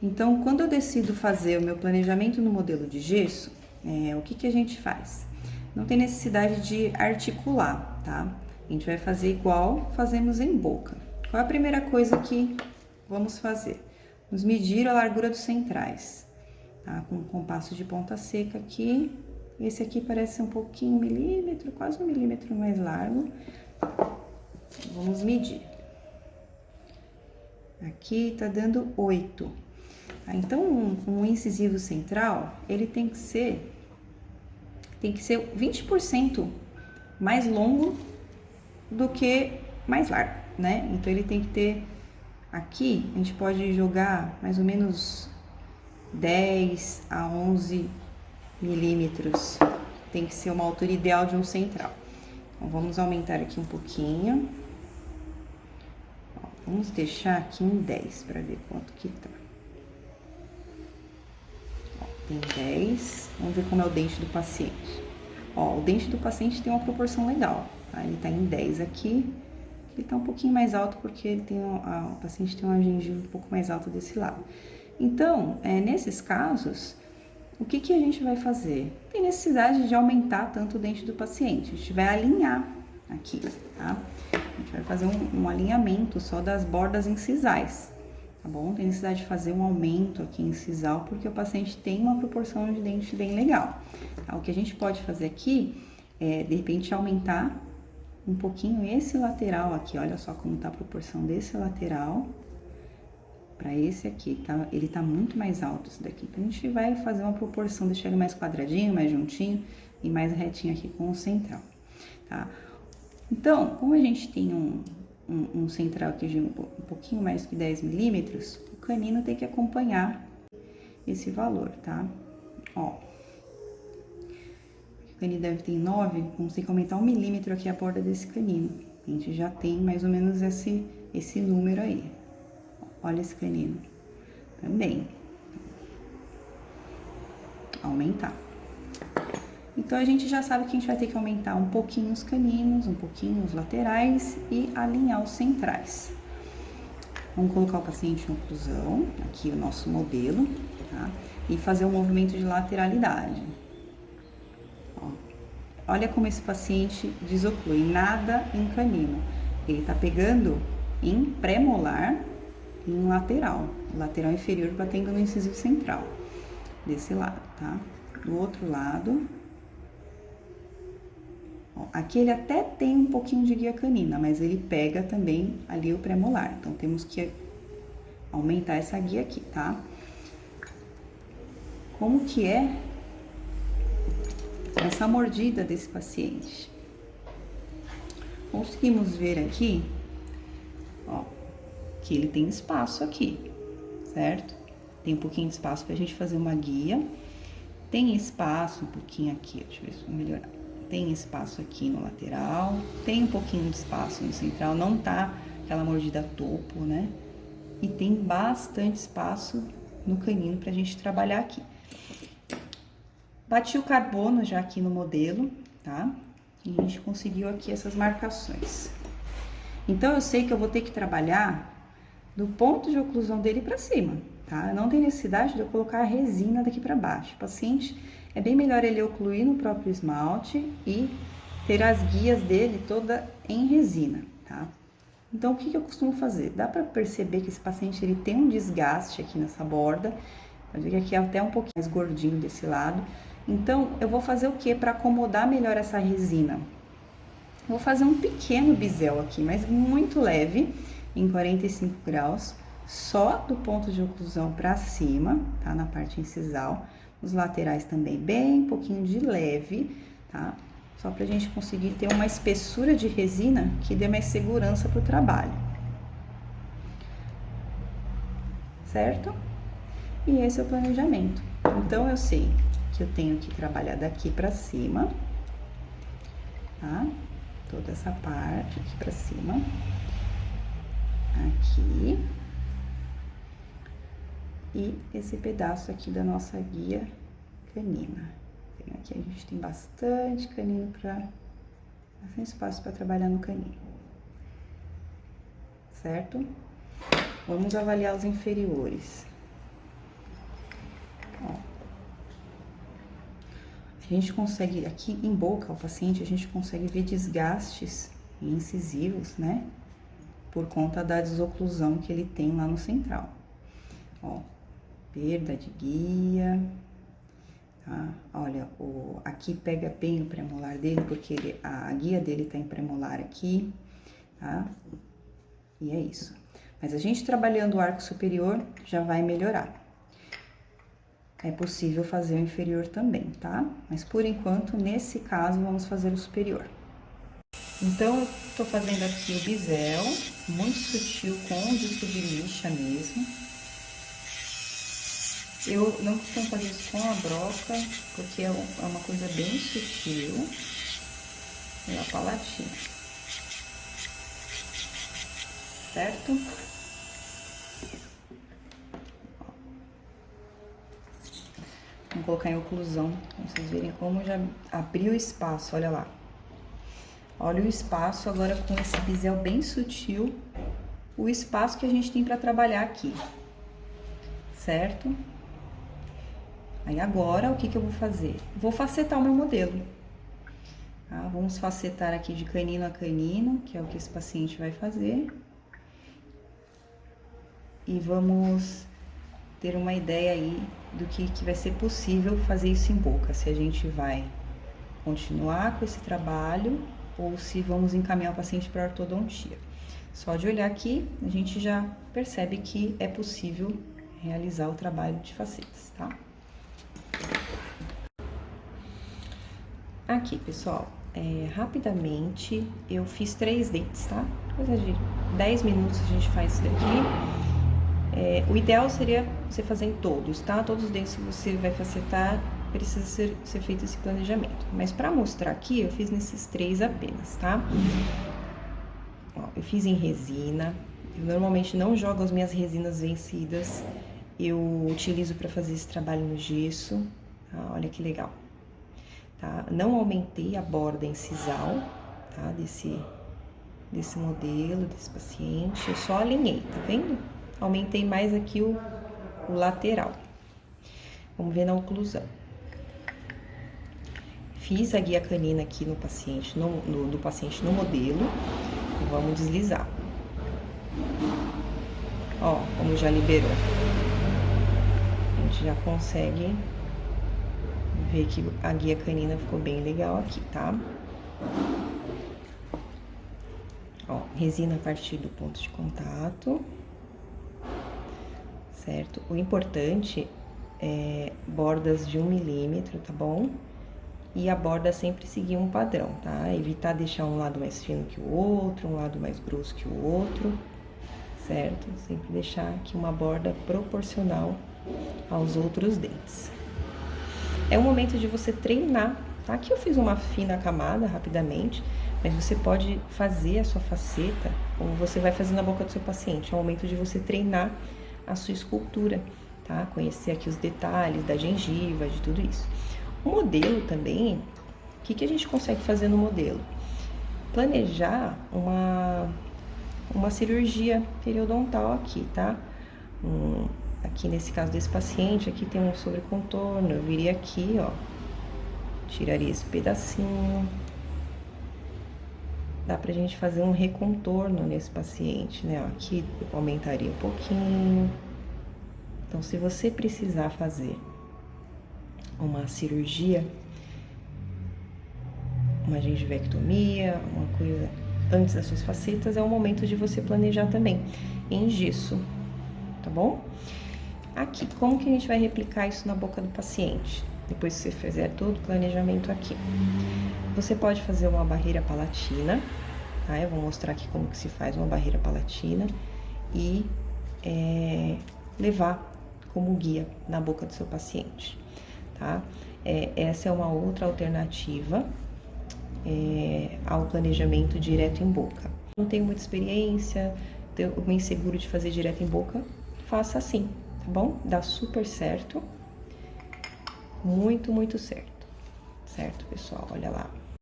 Então, quando eu decido fazer o meu planejamento no modelo de gesso, o que a gente faz? Não tem necessidade de articular, tá? A gente vai fazer igual fazemos em boca. Qual é a primeira coisa que vamos fazer? Vamos medir a largura dos centrais, tá? Com um compasso de ponta seca aqui. Esse aqui parece um pouquinho milímetro, quase 1 milímetro mais largo. Vamos medir. Aqui tá dando 8. Tá? Então, um incisivo central, ele tem que ser 20% mais longo do que mais largo, né? Então, ele tem que ter, aqui, a gente pode jogar mais ou menos 10 a 11 milímetros. Tem que ser uma altura ideal de um central. Então, vamos aumentar aqui um pouquinho. Ó, vamos deixar aqui em 10 para ver quanto que tá. Ó, tem 10. Vamos ver como é o dente do paciente. Ó, o dente do paciente tem uma proporção legal, tá? Ele tá em 10 aqui. Ele tá um pouquinho mais alto porque ele tem o paciente tem uma gengiva um pouco mais alta desse lado. Então, nesses casos, o que a gente vai fazer? Não tem necessidade de aumentar tanto o dente do paciente. A gente vai alinhar aqui, tá? A gente vai fazer um alinhamento só das bordas incisais, tá bom? Não tem necessidade de fazer um aumento aqui incisal, porque o paciente tem uma proporção de dente bem legal. Tá? O que a gente pode fazer aqui é, de repente, aumentar um pouquinho esse lateral aqui. Olha só como tá a proporção desse lateral para esse aqui, tá? Ele tá muito mais alto esse daqui. Então, a gente vai fazer uma proporção, deixar ele mais quadradinho, mais juntinho e mais retinho aqui com o central, tá? Então, como a gente tem um central aqui de um pouquinho mais que 10 milímetros, o canino tem que acompanhar esse valor, tá? Ó, o canino deve ter 9, vamos ter que aumentar 1 milímetro aqui a borda desse canino. A gente já tem mais ou menos esse número aí. Olha esse canino. Também. Aumentar. Então, a gente já sabe que a gente vai ter que aumentar um pouquinho os caninos, um pouquinho os laterais e alinhar os centrais. Vamos colocar o paciente em oclusão, aqui o nosso modelo, tá? E fazer um movimento de lateralidade. Ó, olha como esse paciente desoclui, nada em canino. Ele tá pegando em pré-molar e em lateral inferior batendo no incisivo central, desse lado, tá? Do outro lado, ó, aqui ele até tem um pouquinho de guia canina, mas ele pega também ali o pré-molar, então temos que aumentar essa guia aqui, tá? Como que é essa mordida desse paciente? Conseguimos ver aqui, ó, que ele tem espaço aqui, certo? Tem um pouquinho de espaço pra gente fazer uma guia. Tem espaço um pouquinho aqui, deixa eu ver se vou melhorar. Tem espaço aqui no lateral, tem um pouquinho de espaço no central, não tá aquela mordida topo, né? E tem bastante espaço no canino pra gente trabalhar aqui. Bati o carbono já aqui no modelo, tá? E a gente conseguiu aqui essas marcações. Então, eu sei que eu vou ter que trabalhar do ponto de oclusão dele para cima, tá? Não tem necessidade de eu colocar a resina daqui para baixo. O paciente, é bem melhor ele ocluir no próprio esmalte e ter as guias dele toda em resina, tá? Então, o que eu costumo fazer? Dá para perceber que esse paciente, ele tem um desgaste aqui nessa borda. Pode ver que aqui é até um pouquinho mais gordinho desse lado. Então, eu vou fazer o que para acomodar melhor essa resina? Vou fazer um pequeno bisel aqui, mas muito leve, em 45 graus, só do ponto de oclusão para cima, tá? Na parte incisal. Os laterais também bem pouquinho de leve, tá? Só pra gente conseguir ter uma espessura de resina que dê mais segurança pro trabalho. Certo? E esse é o planejamento. Então, eu sei que eu tenho que trabalhar daqui pra cima, tá? Toda essa parte aqui pra cima. Aqui. E esse pedaço aqui da nossa guia canina. Aqui a gente tem bastante canino bastante espaço para trabalhar no canino. Certo? Vamos avaliar os inferiores. a gente consegue, aqui em boca, o paciente, a gente consegue ver desgastes incisivos, né? Por conta da desoclusão que ele tem lá no central. Ó, perda de guia, tá? Olha, aqui pega bem o premolar dele, porque a guia dele tá em premolar aqui, tá? E é isso. Mas a gente trabalhando o arco superior já vai melhorar. É possível fazer o inferior também, tá? Mas por enquanto, nesse caso, vamos fazer o superior. Então, eu tô fazendo aqui o bisel, muito sutil, com disco de lixa mesmo. Eu não costumo fazer isso com a broca, porque é uma coisa bem sutil. E a palatina. Certo? Vou colocar em oclusão, pra vocês verem como já abriu o espaço, olha lá. Olha o espaço agora com esse bisel bem sutil, o espaço que a gente tem para trabalhar aqui, certo? Aí agora, o que eu vou fazer? Vou facetar o meu modelo. Tá? Vamos facetar aqui de canino a canino, que é o que esse paciente vai fazer. E vamos ter uma ideia aí do que vai ser possível fazer isso em boca. Se a gente vai continuar com esse trabalho ou se vamos encaminhar o paciente para ortodontia. Só de olhar aqui, a gente já percebe que é possível realizar o trabalho de facetas, tá? Aqui, pessoal, rapidamente eu fiz 3 dentes, tá? Coisa de 10 minutos a gente faz isso daqui. O ideal seria você fazer em todos, tá? Todos os dentes que você vai facetar, precisa ser feito esse planejamento. Mas para mostrar aqui, eu fiz nesses 3 apenas, tá? Ó, eu fiz em resina. Eu normalmente não jogo as minhas resinas vencidas. Eu utilizo para fazer esse trabalho no gesso. Tá? Olha que legal. Tá? Não aumentei a borda incisal, tá? Desse modelo, desse paciente. Eu só alinhei, tá vendo? Aumentei mais aqui o lateral. Vamos ver na oclusão. Fiz a guia canina aqui no paciente, do paciente no modelo. E vamos deslizar. Ó, como já liberou. A gente já consegue ver que a guia canina ficou bem legal aqui, tá? Ó, resina a partir do ponto de contato. Certo? O importante é bordas de 1 milímetro, tá bom? E a borda sempre seguir um padrão, tá? Evitar deixar um lado mais fino que o outro, um lado mais grosso que o outro, certo? Sempre deixar aqui uma borda proporcional aos outros dentes. É o momento de você treinar, tá? Aqui eu fiz uma fina camada rapidamente, mas você pode fazer a sua faceta como você vai fazer na boca do seu paciente. É o momento de você treinar a sua escultura, tá? Conhecer aqui os detalhes da gengiva, de tudo isso. O modelo também, o que a gente consegue fazer no modelo? Planejar uma cirurgia periodontal aqui, tá? Aqui nesse caso desse paciente, aqui tem um sobrecontorno, eu viria aqui, ó, tiraria esse pedacinho. Dá pra gente fazer um recontorno nesse paciente, né? Aqui eu aumentaria um pouquinho. Então, se você precisar fazer uma cirurgia, uma gengivectomia, uma coisa antes das suas facetas, é o momento de você planejar também em gesso, tá bom? Aqui, como que a gente vai replicar isso na boca do paciente? Depois que você fizer todo o planejamento aqui. Você pode fazer uma barreira palatina, tá? Eu vou mostrar aqui como que se faz uma barreira palatina e levar como guia na boca do seu paciente, tá? Essa é uma outra alternativa ao planejamento direto em boca. Não tenho muita experiência, eu me inseguro de fazer direto em boca, faça assim, tá bom? Dá super certo, muito, muito certo, certo, pessoal? Olha lá.